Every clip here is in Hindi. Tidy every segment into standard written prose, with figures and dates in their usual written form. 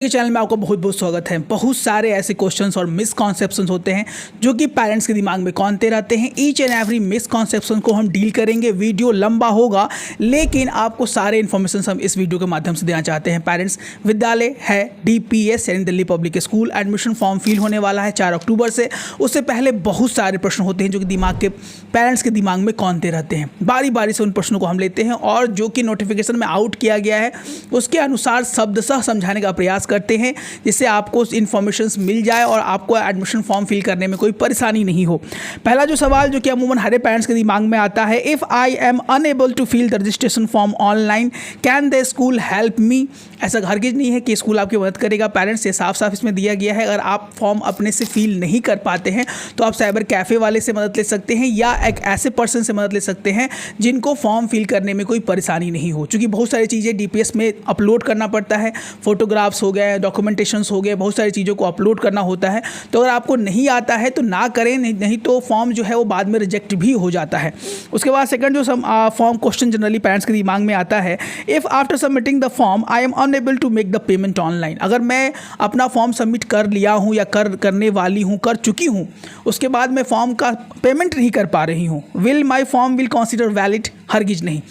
के चैनल में आपका बहुत बहुत स्वागत है। बहुत सारे ऐसे क्वेश्चंस और मिसकॉन्सेप्शंस होते हैं जो कि पेरेंट्स के दिमाग में कौनते रहते हैं। ईच एंड एवरी मिसकॉन्सेप्शन को हम डील करेंगे। वीडियो लंबा होगा लेकिन आपको सारे इन्फॉर्मेशन हम इस वीडियो के माध्यम से देना चाहते हैं। पेरेंट्स, विद्यालय है DPS यानी Delhi public school. Admission form fill होने वाला है 4 अक्टूबर से। उससे पहले बहुत सारे प्रश्न होते हैं जो कि पेरेंट्स के दिमाग में कौनते रहते हैं। बारी बारी से उन प्रश्नों को हम लेते हैं और जो कि नोटिफिकेशन में आउट किया गया है उसके अनुसार शब्दशः समझाने का प्रयास करते हैं जिससे आपको इन्फॉर्मेशन मिल जाए और आपको एडमिशन फॉर्म फिल करने में कोई परेशानी नहीं हो। पहला जो सवाल जो कि अमूमन हर पेरेंट्स के दिमाग में आता है, if I am unable to fill the registration form online can the school help me. ऐसा हरगिज नहीं है कि स्कूल आपकी मदद करेगा। पेरेंट्स, ये साफ साफ इसमें दिया गया है अगर आप फॉर्म अपने से फिल नहीं कर पाते हैं तो आप साइबर कैफ़े वाले से मदद ले सकते हैं या एक ऐसे पर्सन से मदद ले सकते हैं जिनको फॉर्म फिल करने में कोई परेशानी नहीं हो। चूँकि बहुत सारी चीज़ें DPS में अपलोड करना पड़ता है, फोटोग्राफ्स हो गए, डॉक्यूमेंटेशंस हो गए, बहुत सारी चीज़ों को अपलोड करना होता है। तो अगर आपको नहीं आता है तो ना करें, नहीं तो फॉर्म जो है वो बाद में रिजेक्ट भी हो जाता है। उसके बाद सेकंड जो फॉर्म क्वेश्चन जनरली पेरेंट्स के दिमाग में आता है, if after submitting the form I am unable to make the payment online. अगर मैं अपना फॉर्म सबमिट कर लिया हूँ या करने वाली हूँ, कर चुकी हूँ, उसके बाद मैं फॉर्म का पेमेंट नहीं कर पा रही हूँ, will my form will consider valid. हरगिज नहीं,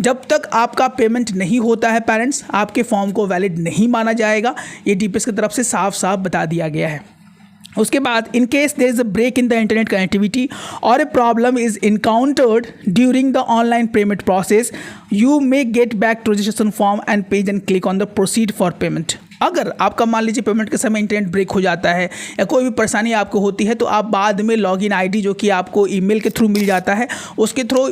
जब तक आपका पेमेंट नहीं होता है पेरेंट्स, आपके फॉर्म को वैलिड नहीं माना जाएगा। ये DPS की तरफ से साफ साफ बता दिया गया है। उसके बाद, in case there is a break in the internet connectivity और a problem is encountered during the online payment process, you may get back to registration form and page and click on the proceed for payment. अगर आपका मान लीजिए पेमेंट के समय इंटरनेट ब्रेक हो जाता है या कोई भी परेशानी आपको होती है तो आप बाद में लॉगिन ID जो कि आपको ईमेल के थ्रू मिल जाता है, उसके थ्रू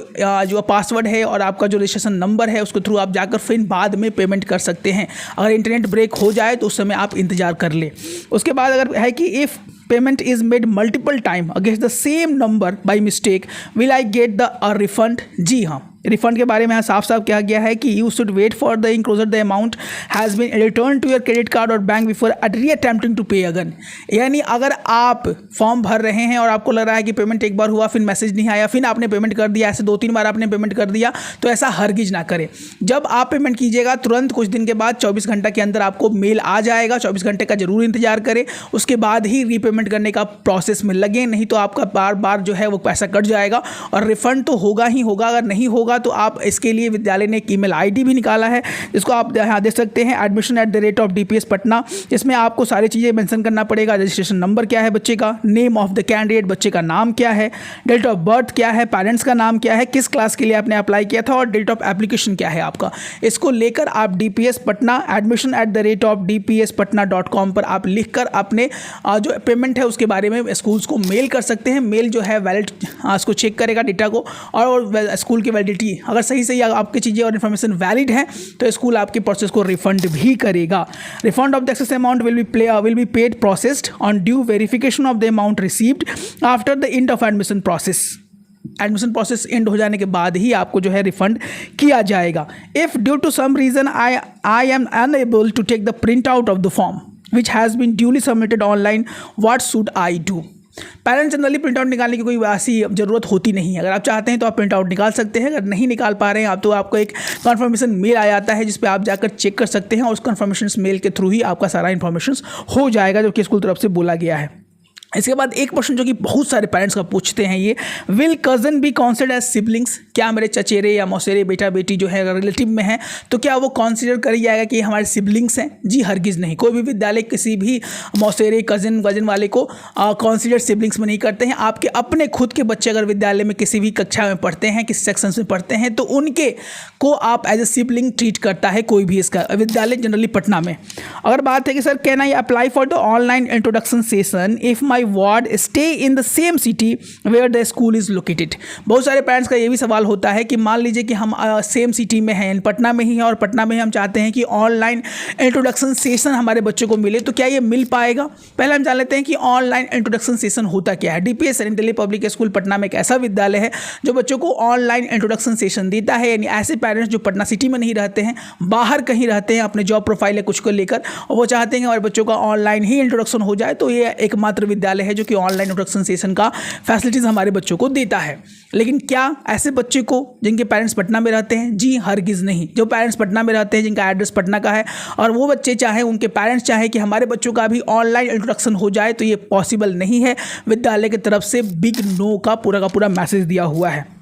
जो पासवर्ड है और आपका जो रजिस्ट्रेशन नंबर है उसके थ्रू आप जाकर फिर बाद में पेमेंट कर सकते हैं। अगर इंटरनेट ब्रेक हो जाए तो उस समय आप इंतज़ार कर लें। उसके बाद अगर है कि if payment is made multiple time against the same number by mistake will I get the refund. जी हाँ, रिफंड के बारे में यहाँ साफ साफ कहा गया है कि you should wait for the enclosure the amount has been return to your credit card और bank before reattempting to pay again. यानी अगर आप फॉर्म भर रहे हैं और आपको लग रहा है कि पेमेंट एक बार हुआ फिर मैसेज नहीं आया, फिर आपने पेमेंट कर दिया, ऐसे 2-3 बार आपने पेमेंट कर दिया, तो ऐसा हरगिज ना करें। जब आप पेमेंट कीजिएगा तुरंत कुछ दिन के बाद 24 घंटा के अंदर आपको मेल आ जाएगा। 24 घंटे का जरूर इंतजार करें, उसके बाद ही रीपेमेंट करने का प्रोसेस में लगे, नहीं तो आपका बार बार जो है वो पैसा कट जाएगा और रिफंड तो होगा ही होगा। अगर नहीं होगा तो आप इसके लिए विद्यालय ने एक ईमेल ID भी निकाला है जिसको आप यहाँ देख सकते हैं, admission@DPS पटना। इसमें आपको सारी चीज़ें मेंशन करना पड़ेगा। रजिस्ट्रेशन नंबर क्या है बच्चे का, नेम ऑफ द कैंडिडेट, बच्चे का नाम क्या है, डेट ऑफ बर्थ क्या है, पेरेंट्स का नाम क्या है, किस क्लास के लिए आपने अप्लाई किया था और डेट ऑफ एप्लीकेशन क्या है आपका। इसको लेकर आप DPS पटना admission@DPSpatna.com पर आप लिखकर अपने जो पेमेंट है उसके बारे में स्कूल्स को मेल कर सकते हैं। मेल जो है वैलिड उसको चेक करेगा डेटा को और स्कूल की वैलिडिटी अगर सही आपकी चीज़ें और इन्फॉर्मेशन वैलिड है तो स्कूल आपके प्रोसेस को रिफंड भी करेगा। Refund of the excess amount will be paid processed on due verification of the amount received after the end of admission process. Admission process and हो जाने के बाद ही आपको जो है रिफंड किया जाएगा। If due to some reason I am unable to take the print out of the form which has been duly submitted online, what should I do. Parents generally print out निकालने की कोई ऐसी ज़रूरत होती नहीं है। अगर आप चाहते हैं तो आप प्रिंट आउट निकाल सकते हैं। अगर नहीं निकाल पा रहे हैं आप तो आपको एक कन्फर्मेशन मेल आ जाता है जिस पे आप जाकर चेक कर सकते हैं और उस कन्फर्मेशन मेल के थ्रू ही आपका सारा इन्फॉर्मेशन हो जाएगा जो कि स्कूल तरफ से बोला गया है। इसके बाद एक क्वेश्चन जो कि बहुत सारे पेरेंट्स का पूछते हैं, ये will cousin be consider as siblings. क्या मेरे चचेरे या मौसेरे बेटा बेटी जो है अगर रिलेटिव में है तो क्या वो कॉन्सिडर करी जाएगा कि हमारे सिबलिंग्स हैं। जी हरगिज़ नहीं, कोई भी विद्यालय किसी भी मौसेरे कज़न वाले को कॉन्सिडर सिबलिंग्स में नहीं करते हैं। आपके अपने खुद के बच्चे अगर विद्यालय में किसी भी कक्षा में पढ़ते हैं, किसी सेक्शन में पढ़ते हैं तो उनके को आप एज ए सिबलिंग ट्रीट करता है कोई भी इसका विद्यालय जनरली पटना में। अगर बात है कि sir can I apply for the online introduction session if my ward stay in the same city where the school is located. बहुत सारे पेरेंट्स का ये भी सवाल होता है कि मान लीजिए कि हम सेम सिटी में हैं, पटना में ही हैं और पटना में ही हम चाहते हैं कि ऑनलाइन इंट्रोडक्शन सेशन हमारे बच्चों को मिले, तो क्या ये मिल पाएगा। पहले हम जान लेते हैं कि ऑनलाइन इंट्रोडक्शन सेशन होता क्या है। DPS यानी दिल्ली पब्लिक स्कूल पटना में एक ऐसा विद्यालय है जो बच्चों को ऑनलाइन इंट्रोडक्शन सेशन देता है। यानी ऐसे पेरेंट्स जो पटना सिटी में नहीं रहते हैं, बाहर कहीं रहते हैं अपने जॉब प्रोफाइल या कुछ को लेकर और वो चाहते हैं कि हमारे बच्चों का ऑनलाइन ही इंट्रोडक्शन हो जाए, तो ये एकमात्र विद्यालय विद्यालय है जो कि ऑनलाइन इंट्रोडक्शन सेशन का फैसिलिटीज़ हमारे बच्चों को देता है। लेकिन क्या ऐसे बच्चे को जिनके पेरेंट्स पटना में रहते हैं? जी हरगिज़ नहीं। जो पेरेंट्स पटना में रहते हैं, जिनका एड्रेस पटना का है और वो बच्चे चाहे, उनके पेरेंट्स चाहे कि हमारे बच्चों का भी ऑनलाइन इंट्रोडक्शन हो जाए, तो ये पॉसिबल नहीं है। विद्यालय की तरफ से बिग नो का पूरा मैसेज दिया हुआ है।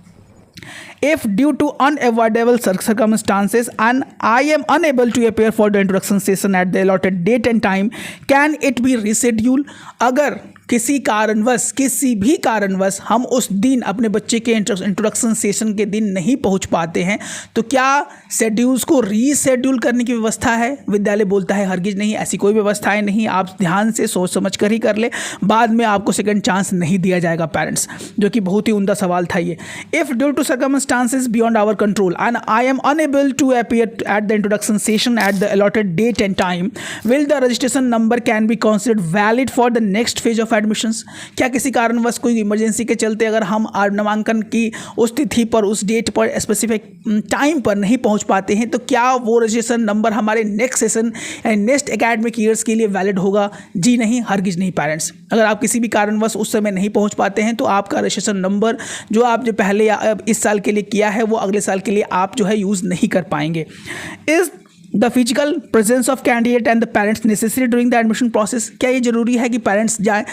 If due to unavoidable circumstances and I am unable to appear for the introduction session at the allotted date and time, can it be rescheduled? अगर किसी भी कारणवश हम उस दिन अपने बच्चे के इंट्रोडक्शन सेशन के दिन नहीं पहुंच पाते हैं, तो क्या शेड्यूल्स को रीशेड्यूल करने की व्यवस्था है? विद्यालय बोलता है हरगिज नहीं, ऐसी कोई व्यवस्थाएं नहीं। आप ध्यान से सोच समझ कर ही कर ले, बाद में आपको सेकंड चांस नहीं दिया जाएगा पेरेंट्स, जो कि बहुत ही उम्दा सवाल था ये। If due to circumstances beyond our control and I am unable to appear at the introduction session at the allotted date and time, will the registration number can be considered valid for the next phase of admissions? क्या किसी कारणवश कोई इमरजेंसी के चलते अगर हम नामांकन की उस तिथि पर, उस डेट पर, स्पेसिफिक टाइम पर नहीं पहुंच पाते हैं, तो क्या वो रजिस्ट्रेशन नंबर हमारे नेक्स्ट सेशन या नेक्स्ट एकेडमिक ईयर्स के लिए वैलिड होगा? जी नहीं, हरगिज नहीं पेरेंट्स। अगर आप किसी भी कारणवश उस समय नहीं पहुंच पाते हैं, तो आपका रजिस्ट्रेशन नंबर जो पहले इस साल के लिए किया है, वो अगले साल के लिए आप जो है यूज़ नहीं कर पाएंगे। इस the physical presence of candidate and the parents necessary during the admission process? क्या ये जरूरी है कि पेरेंट्स जाएं?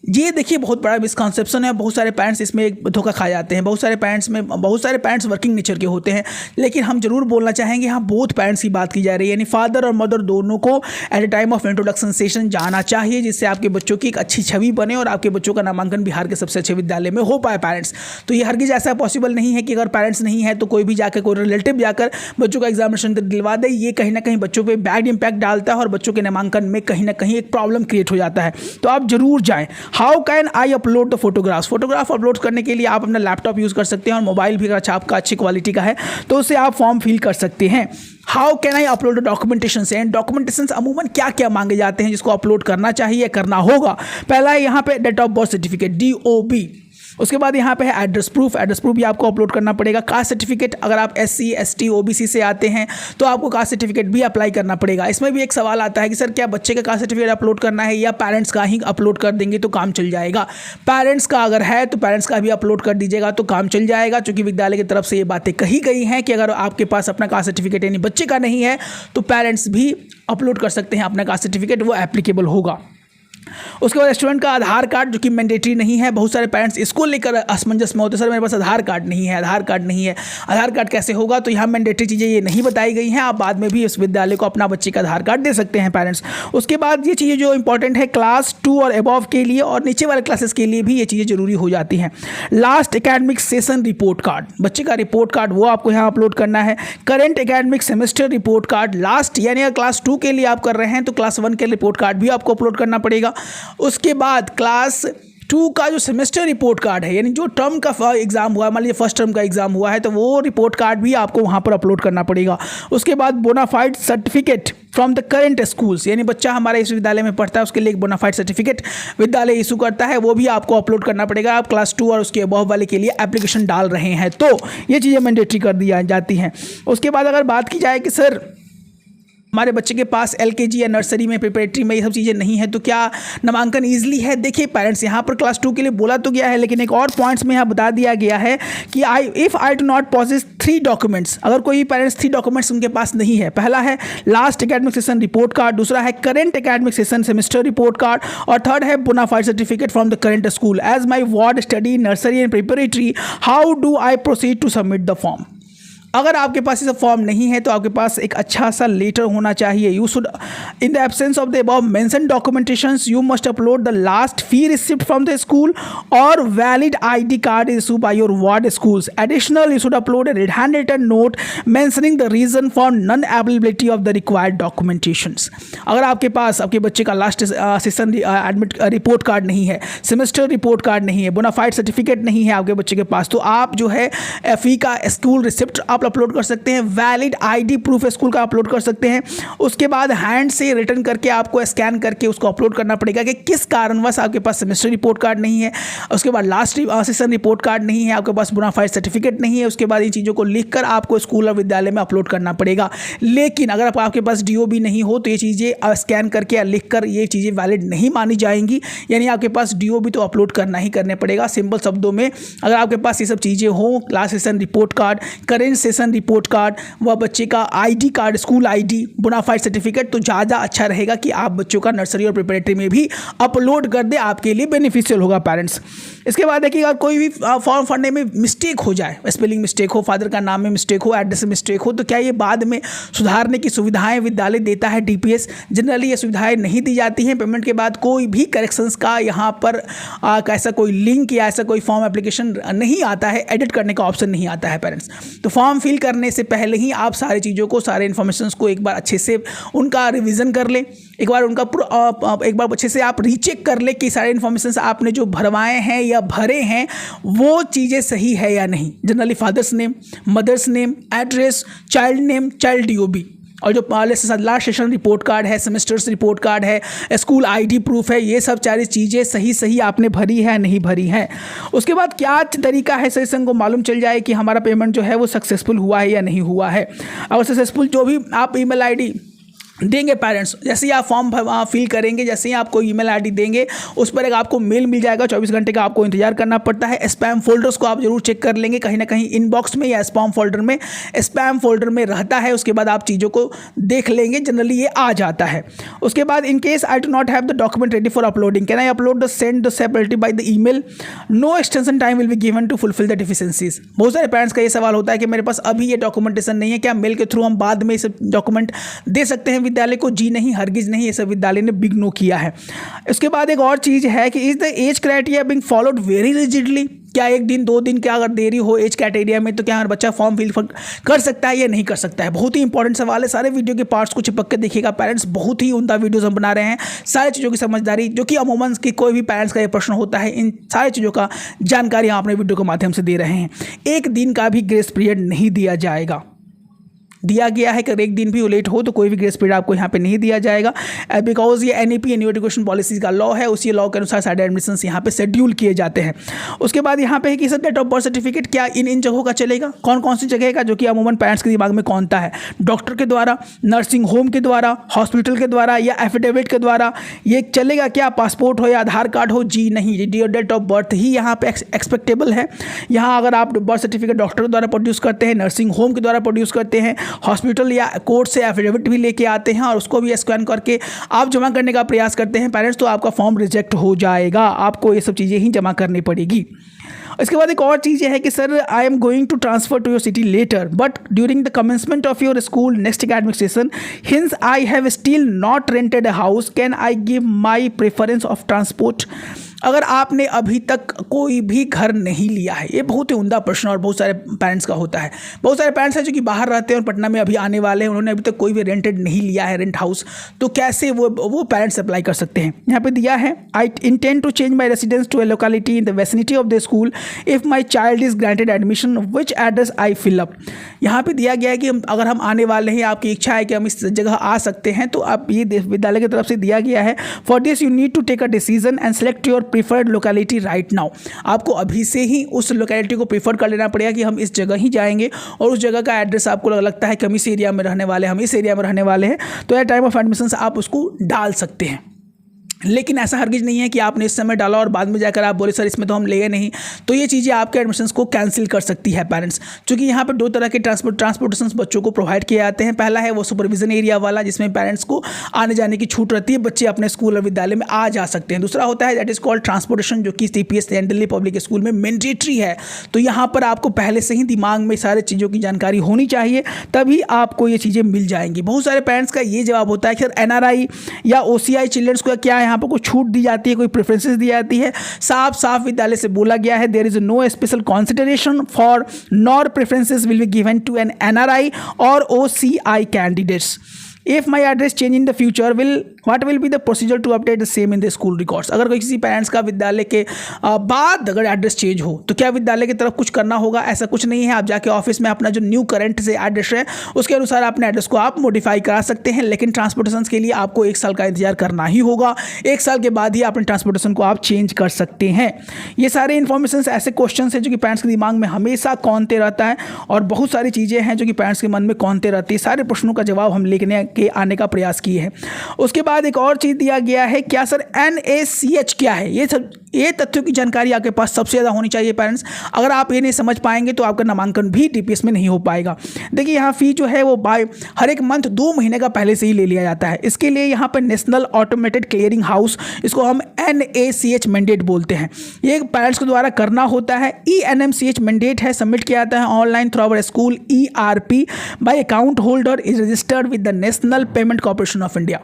ये देखिए बहुत बड़ा मिसकॉन्सेप्शन है। बहुत सारे पेरेंट्स इसमें धोखा खा जाते हैं। बहुत सारे पेरेंट्स वर्किंग नेचर के होते हैं। लेकिन हम जरूर बोलना चाहेंगे, यहाँ बोथ पेरेंट्स की बात की जा रही है, यानी फादर और मदर दोनों को at the time of introduction session जाना चाहिए, जिससे आपके बच्चों की एक अच्छी छवि बने और आपके बच्चों का नामांकन बिहार के सबसे अच्छे विद्यालय में हो पाए पेरेंट्स। तो ये हरगिज ऐसा पॉसिबल नहीं है कि अगर पेरेंट्स नहीं है तो कोई भी जाकर, कोई रिलेटिव जाकर बच्चों का एग्जामिनेशन दिलवा दे। ये कहीं ना कहीं बच्चों पर बैड इंपैक्ट डालता है और बच्चों के नामांकन में कहीं ना कहीं एक प्रॉब्लम क्रिएट हो जाता है। तो आप जरूर जाएँ। How can I upload the photograph upload करने के लिए आप अपना लैपटॉप यूज़ कर सकते हैं और मोबाइल भी अगर आपका अच्छी क्वालिटी का है तो उससे आप फॉर्म फिल कर सकते हैं। How can I upload documentation? And documentation अमूमन क्या क्या मांगे जाते हैं जिसको अपलोड करना चाहिए, करना होगा? पहला है यहाँ पे date of birth certificate, DOB। उसके बाद यहाँ पे है एड्रेस प्रूफ भी आपको अपलोड करना पड़ेगा। कास्ट सर्टिफिकेट, अगर आप SC ST OBC से आते हैं तो आपको कास्ट सर्टिफिकेट भी अप्लाई करना पड़ेगा। इसमें भी एक सवाल आता है कि सर क्या बच्चे का कास्ट सर्टिफिकेट अपलोड करना है या पेरेंट्स का ही अपलोड कर देंगे तो काम चल जाएगा? पेरेंट्स का अगर है तो पेरेंट्स का भी अपलोड कर दीजिएगा तो काम चल जाएगा, क्योंकि विद्यालय की तरफ से ये बातें कही गई हैं कि अगर आपके पास अपना कास्ट सर्टिफिकेट यानी बच्चे का नहीं है तो पेरेंट्स भी अपलोड कर सकते हैं अपना कास्ट सर्टिफिकेट, वो एप्लीकेबल होगा। उसके बाद स्टूडेंट का आधार कार्ड, जो कि मैंडेटरी नहीं है। बहुत सारे पेरेंट्स इसको लेकर असमंजस में होते हैं, सर मेरे पास आधार कार्ड नहीं है, आधार कार्ड कैसे होगा? तो यहाँ मैंडेटरी चीज़ें ये नहीं बताई गई हैं। आप बाद में भी इस विद्यालय को अपना बच्चे का आधार कार्ड दे सकते हैं पेरेंट्स। उसके बाद ये चीज़ें जो इंपॉर्टेंट है क्लास 2 और अबव के लिए और नीचे वाले क्लासेस के लिए भी ये चीज़ें जरूरी हो जाती हैं। Last academic session report card, बच्चे का रिपोर्ट कार्ड वो आपको यहाँ अपलोड करना है। Current academic semester report card last, यानी अगर क्लास 2 के लिए आप कर रहे हैं तो क्लास 1 के रिपोर्ट कार्ड भी आपको अपलोड करना पड़ेगा। उसके बाद क्लास 2 का जो सेमेस्टर रिपोर्ट कार्ड है, यानी जो टर्म का एग्जाम हुआ, मान लीजिए फर्स्ट टर्म का एग्जाम हुआ है तो वो रिपोर्ट कार्ड भी आपको वहाँ पर अपलोड करना पड़ेगा। उसके बाद bonafide certificate from the current schools, यानी बच्चा हमारे इस विद्यालय में पढ़ता है उसके लिए एक बोनाफाइड सर्टिफिकेट विद्यालय इशू करता है, वो भी आपको अपलोड करना पड़ेगा। आप क्लास 2 और उसके अबव वाले के लिए एप्लीकेशन डाल रहे हैं तो ये चीज़ें मैंडेटरी कर दी जाती हैं। उसके बाद अगर बात की जाए कि सर हमारे बच्चे के पास LKG या नर्सरी में, प्रिपरेटरी में ये सब चीज़ें नहीं है तो क्या नामांकन ईजिली है? देखिए पेरेंट्स, यहाँ पर क्लास 2 के लिए बोला तो गया है, लेकिन एक और पॉइंट्स में यहाँ बता दिया गया है कि if I do not possesses 3 documents, अगर कोई पेरेंट्स 3 डॉक्यूमेंट्स उनके पास नहीं है, पहला है last academic session report card, दूसरा है current academic session semester report card और थर्ड है bonafide certificate from the current school. As my ward study nursery and preparatory, how do I proceed to submit the form? अगर आपके पास ये सब फॉर्म नहीं है तो आपके पास एक अच्छा सा लेटर होना चाहिए। You should in the absence of the above mention documentations you must upload the last fee receipt from the school और valid ID card issue by your ward schools. Additional you should upload a red hand written note mentioning the reason for non availability of the required documentations. अगर आपके पास आपके बच्चे का last session admit report card नहीं है, सेमेस्टर रिपोर्ट कार्ड नहीं है, बोनाफाइड सर्टिफिकेट नहीं है आपके बच्चे के पास, तो आप जो है फी का स्कूल रिसिप्ट आप अपलोड कर सकते हैं, वैलिड आईडी प्रूफ स्कूल का अपलोड कर सकते हैं। उसके बाद हैंड से रिटर्न करके आपको स्कैन करके उसको अपलोड करना पड़ेगा कि किस कारणवश आपके पास सेमेस्टर रिपोर्ट कार्ड नहीं है, उसके बाद लास्ट सेशन रिपोर्ट कार्ड नहीं है, आपके पास बोनाफाइड सर्टिफिकेट नहीं है। उसके बाद इन चीज़ों को लिखकर आपको स्कूल और विद्यालय में अपलोड करना पड़ेगा। लेकिन अगर आपके पास DOB नहीं हो तो ये चीज़ें स्कैन करके या लिखकर ये चीज़ें वैलिड नहीं मानी जाएंगी, यानी आपके पास DOB तो अपलोड करना ही करने पड़ेगा। सिंपल शब्दों में अगर आपके पास ये सब चीज़ें हों, last session report card, current session report card, व बच्चे का ID card, school ID, bonafide certificate, तो ज़्यादा अच्छा रहेगा कि आप बच्चों का नर्सरी और प्रिपरेटरी में भी अपलोड कर दे, आपके लिए बेनिफिशियल होगा पेरेंट्स। इसके बाद देखिए अगर कोई भी फॉर्म भरने में मिस्टेक हो जाए, स्पेलिंग मिस्टेक हो, फादर का नाम में मिस्टेक हो, एड्रेस में मिस्टेक हो, तो क्या ये बाद में सुधारने की सुविधाएं विद्यालय देता है DPS? जनरली ये सुविधाएं नहीं दी जाती हैं। पेमेंट के बाद कोई भी करेक्शंस का यहाँ पर ऐसा कोई लिंक या ऐसा कोई फॉर्म एप्लीकेशन नहीं आता है, एडिट करने का ऑप्शन नहीं आता है पेरेंट्स। तो फॉर्म फिल करने से पहले ही आप सारी चीज़ों को, सारे इन्फॉर्मेशन को एक बार अच्छे से उनका रिविज़न कर लें, एक बार अच्छे से आप रीचेक कर ले कि सारे इन्फॉर्मेशन आपने जो भरवाए हैं या भरे हैं वो चीज़ें सही है या नहीं। Generally father's name, mother's name, address, child name, child DOB, और जो लास्ट सेशन रिपोर्ट कार्ड है, सेमेस्टर्स रिपोर्ट कार्ड है, स्कूल ID प्रूफ है, ये सब सारी चीज़ें सही आपने भरी है नहीं भरी है। उसके बाद क्या तरीका है सेशन को मालूम चल जाए कि हमारा पेमेंट जो है वो सक्सेसफुल हुआ है या नहीं हुआ है। अगर सक्सेसफुल जो भी आप ईमेल ID देंगे पेरेंट्स, जैसे ही आप फॉर्म फिल करेंगे, जैसे ही आपको ईमेल ID देंगे, उस पर एक आपको मेल मिल जाएगा। 24 घंटे का आपको इंतजार करना पड़ता है। स्पैम फोल्डर्स को आप जरूर चेक कर लेंगे, कहीं ना कहीं इनबॉक्स में या स्पैम फोल्डर में रहता है। उसके बाद आप चीज़ों को देख लेंगे, जनरली ये आ जाता है। उसके बाद in case I do not have the document ready for uploading, can I upload the send the separately by the email? No extension time will be given to fulfil the deficiencies. बहुत सारे पेरेंट्स का ये सवाल होता है कि मेरे पास अभी ये डॉक्यूमेंटेशन नहीं है, क्या मेल के थ्रू हम बाद में इस डॉक्यूमेंट दे सकते हैं विद्यालय को? जी नहीं, हरगिज नहीं, ये सब विद्यालय ने बिग नो किया है। इसके बाद एक और चीज़ है कि is the age criteria being followed very rigidly? क्या 1 दिन 2 दिन क्या अगर देरी हो एज कैटेरिया में तो क्या हमारा बच्चा फॉर्म फिल कर सकता है या नहीं कर सकता है? बहुत ही इंपॉर्टेंट सवाल है। सारे वीडियो के पार्ट्स को चिपक के देखिएगा पेरेंट्स, बहुत ही उम्दा वीडियोस हम बना रहे हैं। सारी चीज़ों की समझदारी जो कि अमूमन की कोई भी पेरेंट्स का ये प्रश्न होता है, इन सारी चीज़ों का जानकारी हम अपने वीडियो के माध्यम से दे रहे हैं। 1 दिन का भी ग्रेस पीरियड नहीं दिया जाएगा। दिया गया है कि अगर 1 दिन भी लेट हो तो कोई भी ग्रेस पीरियड आपको यहाँ पे नहीं दिया जाएगा, बिकॉज ये NEP न्यू एजुकेशन पॉलिसी का लॉ है। उसी लॉ के अनुसार सारे एडमिशन्स यहाँ पे शेड्यूल किए जाते हैं। उसके बाद यहाँ पे है कि sir date of birth certificate क्या इन जगहों का चलेगा? कौन कौन सी जगह का जो कि अमूमन पेरेंट्स के दिमाग में कौनता है? डॉक्टर के द्वारा, नर्सिंग होम के द्वारा, हॉस्पिटल के द्वारा या एफिडेविट के द्वारा ये चलेगा क्या? पासपोर्ट हो या आधार कार्ड हो? जी नहीं, डेट ऑफ बर्थ ही यहाँ पे एक्सपेक्टेबल है। यहाँ अगर आप बर्थ सर्टिफिकेट डॉक्टर के द्वारा प्रोड्यूस करते हैं, नर्सिंग होम के द्वारा प्रोड्यूस करते हैं, हॉस्पिटल या कोर्ट से एफिडेविट भी लेके आते हैं और उसको भी स्कैन करके आप जमा करने का प्रयास करते हैं पेरेंट्स, तो आपका फॉर्म रिजेक्ट हो जाएगा। आपको ये सब चीज़ें ही जमा करनी पड़ेगी। इसके बाद एक और चीज़ है कि sir I am going to transfer to your city later but during the commencement of your school next academic session hence I have still not rented a house, can I give my preference of transport? अगर आपने अभी तक कोई भी घर नहीं लिया है, ये बहुत ही उम्दा प्रश्न और बहुत सारे पेरेंट्स का होता है। बहुत सारे पेरेंट्स हैं जो कि बाहर रहते हैं और पटना में अभी आने वाले हैं, उन्होंने अभी तक कोई भी रेंटेड नहीं लिया है, रेंट हाउस, तो कैसे वो पेरेंट्स अप्लाई कर सकते हैं? यहाँ पे दिया है I intend to change my residence to a locality in the vicinity of the school if my child is granted admission, which address I fill up? यहाँ पे दिया गया है कि अगर हम आने वाले हैं, आपकी इच्छा है कि हम इस जगह आ सकते हैं, तो आप ये विद्यालय की तरफ से दिया गया है for this you need to take a decision and select your preferred locality right now. आपको अभी से ही उस लोकेलिटी को प्रीफर कर लेना पड़ेगा कि हम इस जगह ही जाएंगे और उस जगह का एड्रेस आपको लगता है कि हम इस एरिया में रहने वाले हैं, हम इस एरिया में रहने वाले हैं, तो एट टाइम ऑफ एडमिशन आप उसको डाल सकते हैं। लेकिन ऐसा हरगिज नहीं है कि आपने इस समय डाला और बाद में जाकर आप बोले सर इसमें तो हम ले नहीं, तो ये चीज़ें आपके एडमिशन्स को कैंसिल कर सकती है पेरेंट्स। क्योंकि यहाँ पर 2 तरह के ट्रांसपोर्टेशन बच्चों को प्रोवाइड किए जाते हैं। पहला है वो सुपरविजन एरिया वाला, जिसमें पेरेंट्स को आने जाने की छूट रहती है, बच्चे अपने स्कूल और विद्यालय में आ जा सकते हैं। दूसरा होता है दैट इज़ कॉल्ड ट्रांसपोर्टेशन, जो कि CPS दिल्ली पब्लिक स्कूल में मैंडेटरी है। तो यहाँ पर आपको पहले से ही दिमाग में सारे चीज़ों की जानकारी होनी चाहिए, तभी आपको ये चीज़ें मिल जाएंगी। बहुत सारे पेरेंट्स का ये जवाब होता है कि सर NRI या OCI चिल्ड्रंस को क्या यहाँ पर कोई छूट दी जाती है, कोई प्रेफरेंसेस दी जाती है? साफ विद्यालय से बोला गया है there is no special consideration for nor preferences will be given to an NRI और OCI candidates. If my address change in the future what will be the procedure to update the same in the school records. अगर किसी पेरेंट्स का विद्यालय के बाद अगर एड्रेस चेंज हो तो क्या विद्यालय की तरफ कुछ करना होगा? ऐसा कुछ नहीं है। आप जाके ऑफिस में अपना जो न्यू करंट से एड्रेस है उसके अनुसार अपने एड्रेस को आप मॉडिफाई करा सकते हैं, लेकिन ट्रांसपोर्टेशन के लिए आपको 1 साल का इंतजार करना ही होगा। 1 साल के बाद ही अपने ट्रांसपोर्टेशन को आप चेंज कर सकते हैं। ये सारे इन्फॉर्मेशन ऐसे क्वेश्चन हैं जो कि पेरेंट्स के दिमाग में हमेशा कौंधते रहता है, और बहुत सारी चीज़ें हैं जो कि पेरेंट्स के मन में कौंधते रहती है। सारे प्रश्नों का जवाब हम लेने के आने का प्रयास किए हैं। उसके बाद एक और चीज़ दिया गया है, क्या सर NaCH क्या है? ये तथ्यों की जानकारी आपके पास सबसे ज़्यादा होनी चाहिए पेरेंट्स। अगर आप ये नहीं समझ पाएंगे तो आपका नामांकन भी DPS में नहीं हो पाएगा। देखिए यहाँ फी जो है वो हर एक मंथ 2 महीने का पहले से ही ले लिया जाता है। इसके लिए यहाँ पर नेशनल ऑटोमेटेड क्लियरिंग हाउस, इसको हम NaCH मैंडेट बोलते हैं, ये पेरेंट्स के द्वारा करना होता है। ENMCH मैंडेट है, सबमिट किया जाता है online through our school ERP by account holder is registered with the National Payment Corporation of India.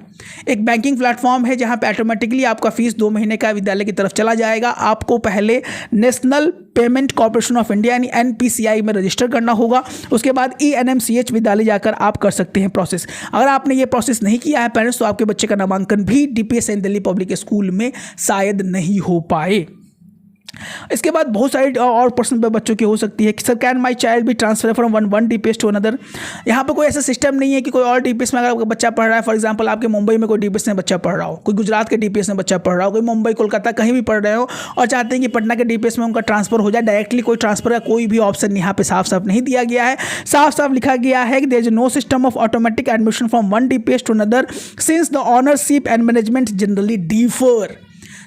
एक बैंकिंग प्लेटफॉर्म है जहाँ पे ऑटोमेटिकली आपका फीस 2 महीने का विद्यालय की तरफ चला जाएगा। आपको पहले national Payment Corporation of India यानी NPCI में रजिस्टर करना होगा। उसके बाद ENMCH विद्यालय जाकर आप कर सकते हैं प्रोसेस। अगर आपने ये प्रोसेस नहीं किया है पेरेंट्स तो आपके बच्चे का नामांकन भी DPS and Delhi public school में शायद नहीं हो पाए। इसके बाद बहुत सारी और प्रश्न बच्चों की हो सकती है कि sir can my child be transfer from one DPS to another. यहाँ पर कोई ऐसा सिस्टम नहीं है कि कोई और DPS में अगर आपका बच्चा पढ़ रहा है, फॉर एग्जांपल आपके मुंबई में कोई DPS में बच्चा पढ़ रहा हो, कोई गुजरात के DPS में बच्चा पढ़ रहा हो, कोई मुंबई कोलकाता कहीं भी पढ़ रहे हो और चाहते हैं कि पटना के DPS में उनका ट्रांसफर हो जाए, डायरेक्टली कोई ट्रांसफर का कोई भी ऑप्शन यहाँ पे साफ साफ नहीं दिया गया है। साफ साफ लिखा गया है कि there is no system of automatic admission from one DPS to another since the ownership and management generally differ.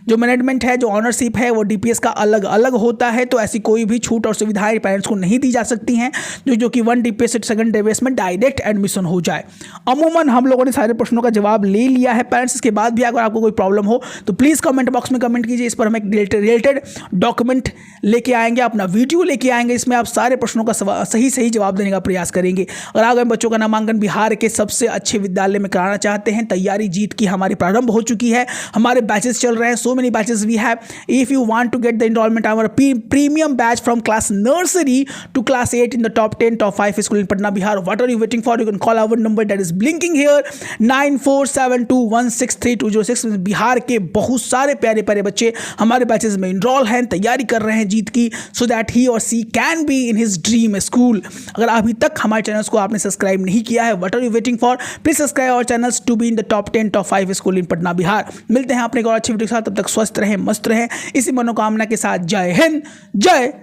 जो मैनेजमेंट है, जो ऑनरशिप है वो DPS का अलग अलग होता है, तो ऐसी कोई भी छूट और सुविधाएं पेरेंट्स को नहीं दी जा सकती हैं जो कि 1 DPS से 2nd DPS में डायरेक्ट एडमिशन हो जाए। अमूमन हम लोगों ने सारे प्रश्नों का जवाब ले लिया है पेरेंट्स। इसके बाद भी अगर आपको कोई प्रॉब्लम हो तो प्लीज़ कमेंट बॉक्स में कमेंट कीजिए। इस पर हम एक रिलेटेड डॉक्यूमेंट लेके आएंगे, अपना वीडियो लेके आएंगे, इसमें आप सारे प्रश्नों का सही जवाब देने का प्रयास करेंगे। अगर आप बच्चों का नामांकन बिहार के सबसे अच्छे विद्यालय में कराना चाहते हैं, तैयारी जीत की हमारी प्रारंभ हो चुकी है, हमारे बैचेस चल रहे हैं, so many batches we have. If you want to get the enrollment our premium batch from class nursery to class 8 in the top 10 top 5 school in Patna Bihar, what are you waiting for? You can call our number that is blinking here 9472163206। Bihar के बहुत सारे प्यारे प्यारे बच्चे हमारे बैचेस में इनरोल हैं, तैयारी कर रहे हैं जीत की, so that he or she can be in his dream school। अगर अभी तक हमारे चैनल्स को आपने सब्सक्राइब नहीं किया है, what are you waiting for? Please subscribe our channels to be in the top 10 top 5 school in Patna Bihar। मिलते हैं अपने एक और अच्छी वीडियो के साथ, तब तक स्वस्थ रहें, मस्त रहें, इसी मनोकामना के साथ। जय हिंद, जय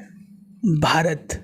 भारत।